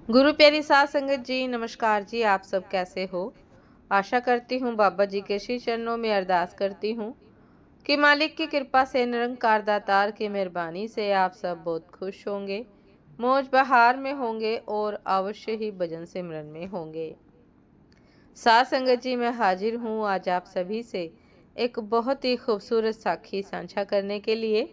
गुरु प्यारी साध संगत जी, नमस्कार जी। आप सब कैसे हो? आशा करती हूँ बाबा जी के श्री चरणों में अरदास करती हूँ कि मालिक की कृपा से, निरंकार दातार की मेहरबानी से आप सब बहुत खुश होंगे, मौज बहार में होंगे और अवश्य ही भजन सिमरन में होंगे। साध संगत जी, मैं हाजिर हूँ आज आप सभी से एक बहुत ही खूबसूरत साखी साझा करने के लिए।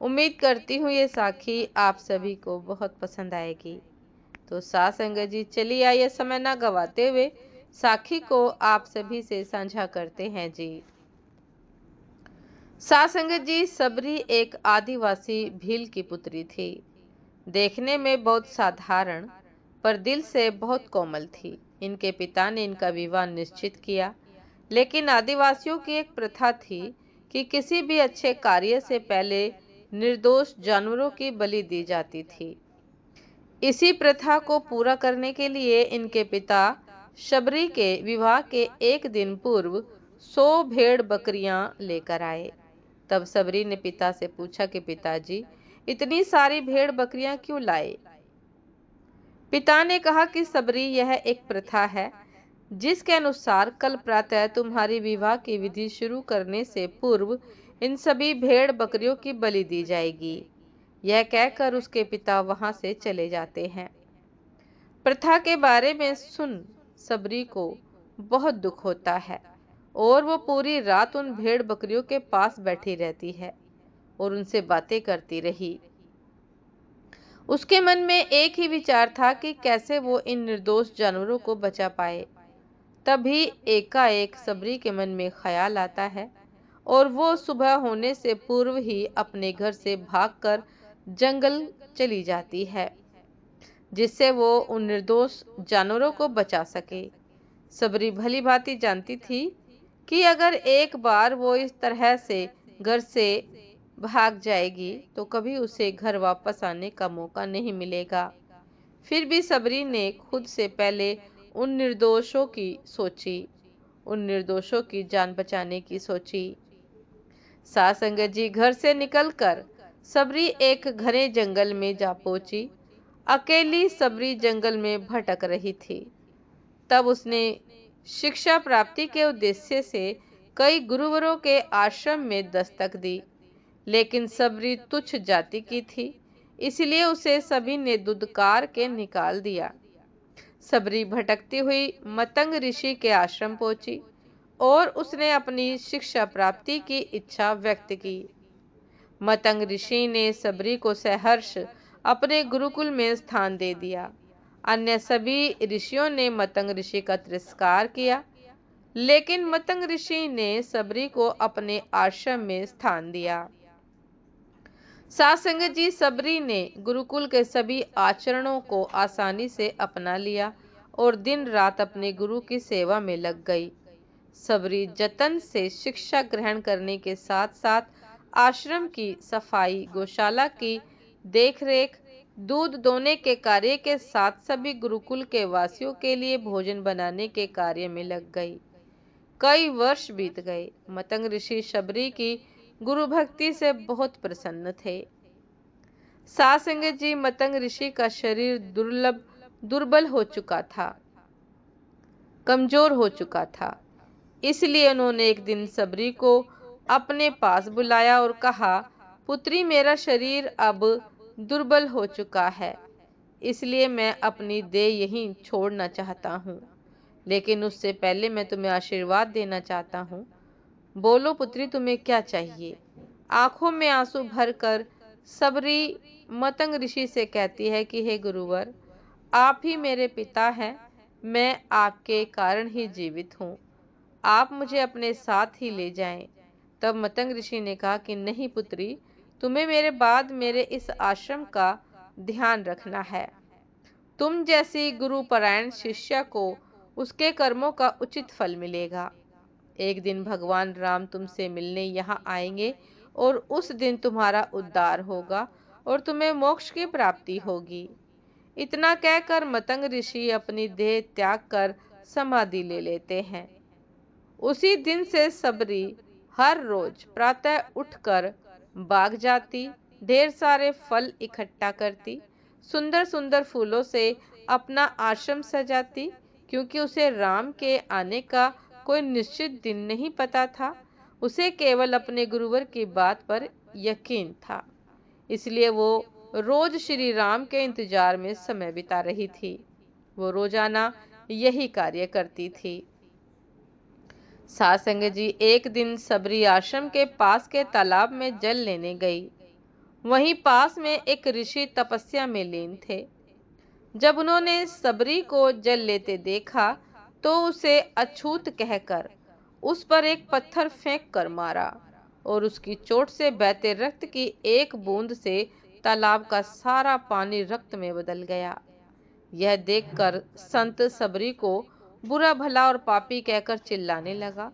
उम्मीद करती हूँ ये साखी आप सभी को बहुत पसंद आएगी। तो साथ संगत जी, चलिए आइए समय ना गवाते हुए साखी को आप सभी से साझा करते हैं जी। साथ संगत जी, सबरी एक आदिवासी भील की पुत्री थी। देखने में बहुत साधारण पर दिल से बहुत कोमल थी। इनके पिता ने इनका विवाह निश्चित किया, लेकिन आदिवासियों की एक प्रथा थी कि किसी भी अच्छे कार्य से पहले निर्दोष जानवरों की बलि दी जाती थी। इसी प्रथा को पूरा करने के लिए इनके पिता शबरी के विवाह के एक दिन पूर्व 100 भेड़ बकरियां लेकर आए। तब शबरी ने पिता से पूछा कि पिताजी, इतनी सारी भेड़ बकरियां क्यों लाए? पिता ने कहा कि शबरी, यह एक प्रथा है जिसके अनुसार कल प्रातः तुम्हारी विवाह की विधि शुरू करने से पूर्व इन सभी भेड़ बकरियों की बलि दी जाएगी। यह कहकर उसके पिता वहां से चले जाते हैं। प्रथा के बारे में सुन सबरी को बहुत दुख होता है और वो पूरी रात उन भेड़ बकरियों के पास बैठी रहती है और उनसे बातें करती रही। उसके मन में एक ही विचार था कि कैसे वो इन निर्दोष जानवरों को बचा पाए। तभी एकाएक सबरी के मन में ख्याल आता है और वो सुबह होने से पूर्व ही अपने घर से भागकर जंगल चली जाती है, जिससे वो उन निर्दोष जानवरों को बचा सके। सबरी भली भांति जानती थी कि अगर एक बार वो इस तरह से घर से भाग जाएगी तो कभी उसे घर वापस आने का मौका नहीं मिलेगा। फिर भी सबरी ने खुद से पहले उन निर्दोषों की सोची, उन निर्दोषों की जान बचाने की सोची। साथ संगत जी, घर से निकलकर सबरी एक घने जंगल में जा पहुंची। अकेली सबरी जंगल में भटक रही थी। तब उसने शिक्षा प्राप्ति के उद्देश्य से कई गुरुवरों के आश्रम में दस्तक दी, लेकिन सबरी तुच्छ जाति की थी, इसलिए उसे सभी ने दुदकार के निकाल दिया। सबरी भटकती हुई मतंग ऋषि के आश्रम पहुंची और उसने अपनी शिक्षा प्राप्ति की इच्छा व्यक्त की। मतंग ऋषि ने सबरी को सहर्ष अपने गुरुकुल में स्थान दे दिया। अन्य सभी ऋषियों ने मतंग ऋषि का तिरस्कार किया, लेकिन मतंग ऋषि ने सबरी को अपने आश्रम में स्थान दिया। साथ संगत जी, सबरी ने गुरुकुल के सभी आचरणों को आसानी से अपना लिया और दिन रात अपने गुरु की सेवा में लग गई। सबरी जतन से शिक्षा ग्रहण करने के साथ साथ आश्रम की सफाई, गौशाला की देखरेख, दूध दोने के कार्य के साथ सभी गुरुकुल के वासियों के लिए भोजन बनाने के कार्य में लग गई। कई वर्ष बीत गए। मतंग ऋषि शबरी की गुरु भक्ति से बहुत प्रसन्न थे। साथ संगत जी, मतंग ऋषि का शरीर दुर्बल हो चुका था, कमजोर हो चुका था। इसलिए उन्होंने एक दिन सबरी को अपने पास बुलाया और कहा, पुत्री, मेरा शरीर अब दुर्बल हो चुका है, इसलिए मैं अपनी देह यहीं छोड़ना चाहता हूँ, लेकिन उससे पहले मैं तुम्हें आशीर्वाद देना चाहता हूँ। बोलो पुत्री, तुम्हें क्या चाहिए? आंखों में आंसू भरकर सबरी मतंग ऋषि से कहती है कि हे गुरुवर, आप ही मेरे पिता हैं, मैं आपके कारण ही जीवित हूँ, आप मुझे अपने साथ ही ले जाएं। तब मतंग ऋषि ने कहा कि नहीं पुत्री, तुम्हें मेरे बाद मेरे इस आश्रम का ध्यान रखना है। तुम जैसी गुरुपरायण शिष्या को उसके कर्मों का उचित फल मिलेगा। एक दिन भगवान राम तुमसे मिलने यहाँ आएंगे और उस दिन तुम्हारा उद्धार होगा और तुम्हें मोक्ष की प्राप्ति होगी। इतना कहकर मतंग ऋषि अपनी देह त्याग कर समाधि ले लेते हैं। उसी दिन से सबरी हर रोज प्रातः उठकर बाग जाती, ढेर सारे फल इकट्ठा करती, सुंदर सुंदर फूलों से अपना आश्रम सजाती, क्योंकि उसे राम के आने का कोई निश्चित दिन नहीं पता था। उसे केवल अपने गुरुवर की बात पर यकीन था, इसलिए वो रोज श्री राम के इंतजार में समय बिता रही थी। वो रोजाना यही कार्य करती थी। सासंग जी एक दिन सबरी आश्रम के पास के तालाब में जल लेने गई। वहीं पास में एक ऋषि तपस्या में लीन थे। जब उन्होंने सबरी को जल लेते देखा तो उसे अछूत कहकर उस पर एक पत्थर फेंक कर मारा और उसकी चोट से बहते रक्त की एक बूंद से तालाब का सारा पानी रक्त में बदल गया। यह देखकर संत सबरी को बुरा भला और पापी कहकर चिल्लाने लगा।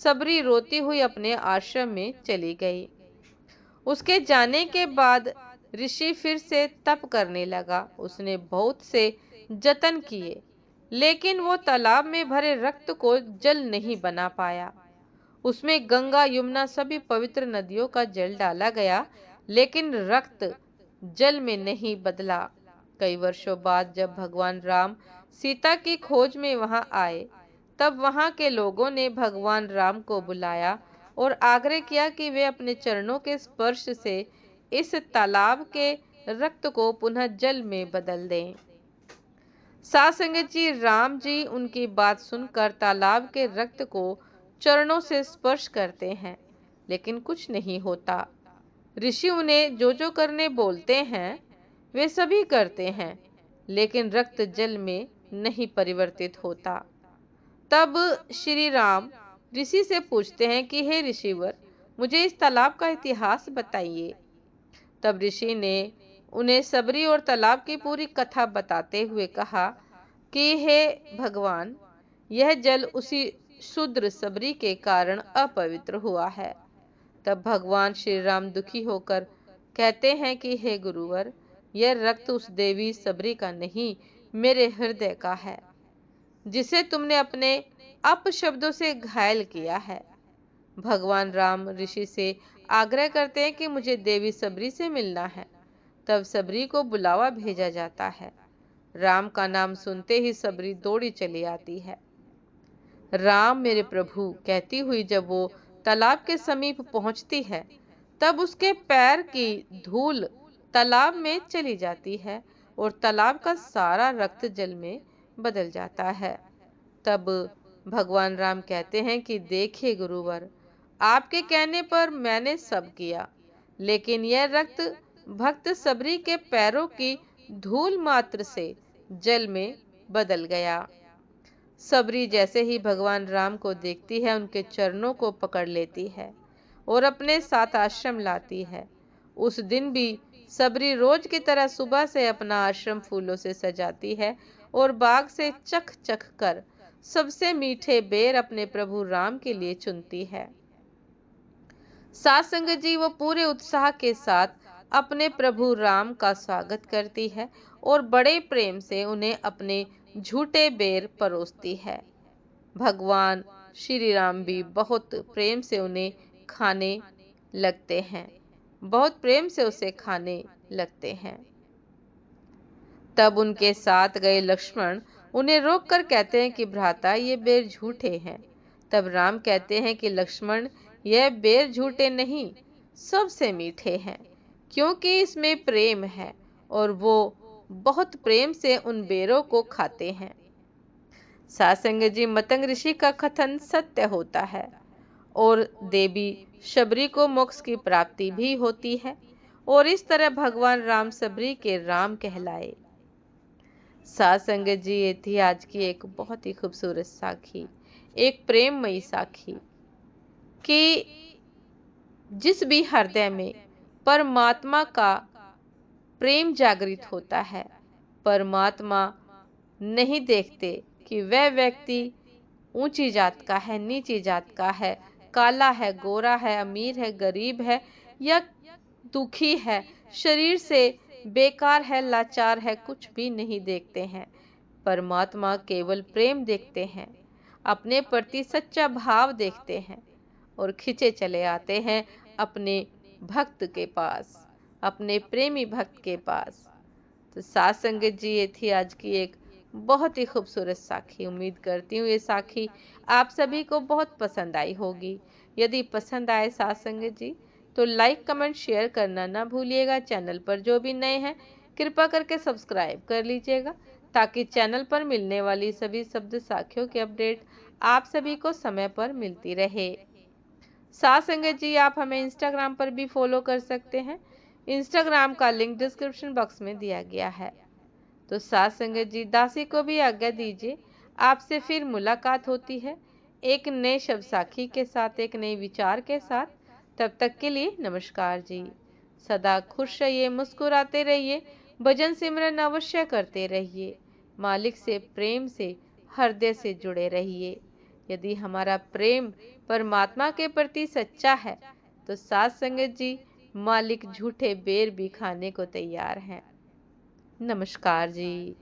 सबरी रोती हुई अपने आश्रम में चली गई। उसके जाने के बाद ऋषि फिर से तप करने लगा। उसने बहुत से जतन किए, लेकिन वो तालाब में भरे रक्त को जल नहीं बना पाया। उसमें गंगा, यमुना सभी पवित्र नदियों का जल डाला गया, लेकिन रक्त जल में नहीं बदला। कई वर्षों बाद जब भगवान राम सीता की खोज में वहां आए, तब वहां के लोगों ने भगवान राम को बुलाया और आग्रह किया कि वे अपने चरणों के स्पर्श से इस तालाब के रक्त को पुनः जल में बदल दें। सासंगत जी राम जी उनकी बात सुनकर तालाब के रक्त को चरणों से स्पर्श करते हैं, लेकिन कुछ नहीं होता। ऋषि उन्हें जो जो करने बोलते हैं वे सभी करते हैं, लेकिन रक्त जल में नहीं परिवर्तित होता। तब श्री राम ऋषि से पूछते हैं कि हे ऋषिवर, मुझे इस तालाब का इतिहास बताइए। तब ऋषि ने उन्हें सबरी और तालाब की पूरी कथा बताते हुए कहा कि हे भगवान, यह जल उसी शूद्र सबरी के कारण अपवित्र हुआ है। तब भगवान श्री राम दुखी होकर कहते हैं कि हे गुरुवर, यह रक्त उस देवी सबरी का नहीं, मेरे हृदय का है, जिसे तुमने अपने अपशब्दों से घायल किया है। भगवान राम ऋषि से आग्रह करते हैं कि मुझे देवी सबरी से मिलना है। तब सबरी को बुलावा भेजा जाता है। राम का नाम सुनते ही सबरी दौड़ी चली आती है। राम मेरे प्रभु कहती हुई जब वो तालाब के समीप पहुंचती है, तब उसके पैर की धूल तालाब में चली जाती है और तालाब का सारा रक्त जल में बदल जाता है। तब भगवान राम कहते हैं कि देखिए गुरुवर, आपके कहने पर मैंने सब किया, लेकिन यह रक्त भक्त सबरी के पैरों की धूल मात्र से जल में बदल गया। सबरी जैसे ही भगवान राम को देखती है, उनके चरणों को पकड़ लेती है और अपने साथ आश्रम लाती है। उस दिन भी सबरी रोज की तरह सुबह से अपना आश्रम फूलों से सजाती है और बाग से चख चख कर सबसे मीठे बेर अपने प्रभु राम के लिए चुनती है। सासंग जी वो पूरे उत्साह के साथ अपने प्रभु राम का स्वागत करती है और बड़े प्रेम से उन्हें अपने झूठे बेर परोसती है। भगवान श्री राम भी बहुत प्रेम से उन्हें खाने लगते हैं, बहुत प्रेम से उसे खाने लगते हैं। तब उनके साथ गए लक्ष्मण उन्हें रोककर कहते हैं कि भ्राता, ये बेर झूठे हैं। तब राम कहते हैं कि लक्ष्मण, यह बेर झूठे नहीं, सबसे मीठे हैं, क्योंकि इसमें प्रेम है और वो बहुत प्रेम से उन बेरों को खाते हैं। सासंग जी मतंग ऋषि का कथन सत्य होता है और देवी शबरी को मोक्ष की प्राप्ति भी होती है और इस तरह भगवान राम सबरी के राम कहलाए। सासंग जी ये थी आज की एक बहुत ही खूबसूरत साखी, एक प्रेममयी साखी कि जिस भी हृदय में परमात्मा का प्रेम जागृत होता है, परमात्मा नहीं देखते कि वह व्यक्ति ऊंची जात का है, नीची जात का है, काला है, गोरा है, अमीर है, गरीब है या दुखी है, शरीर से बेकार है, लाचार है, कुछ भी नहीं देखते हैं। परमात्मा केवल प्रेम देखते हैं, अपने प्रति सच्चा भाव देखते हैं और खिंचे चले आते हैं अपने भक्त के पास, अपने प्रेमी भक्त के पास। तो साथ संगत जी, ये थी आज की एक बहुत ही खूबसूरत साखी। उम्मीद करती हूँ ये साखी आप सभी को बहुत पसंद आई होगी। यदि पसंद आए साथ संगत जी, तो लाइक कमेंट शेयर करना ना भूलिएगा। चैनल पर जो भी नए हैं कृपा करके सब्सक्राइब कर लीजिएगा, ताकि चैनल पर मिलने वाली सभी शब्द साखियों की अपडेट आप सभी को समय पर मिलती रहे। साथ संगत जी, आप हमें इंस्टाग्राम पर भी फॉलो कर सकते हैं। इंस्टाग्राम का लिंक डिस्क्रिप्शन बॉक्स में दिया गया है। तो साथ संगत जी, दासी को भी आज्ञा दीजिए। आपसे फिर मुलाकात होती है एक नए शब्द साखी के साथ, एक नए विचार के साथ। तब तक के लिए नमस्कार जी। सदा खुश रहिए, मुस्कुराते रहिए, भजन सिमरन अवश्य करते रहिए। मालिक से प्रेम से हृदय से जुड़े रहिए। यदि हमारा प्रेम परमात्मा के प्रति सच्चा है, तो साथ संगत जी, मालिक झूठे बेर भी खाने को तैयार हैं। नमस्कार जी।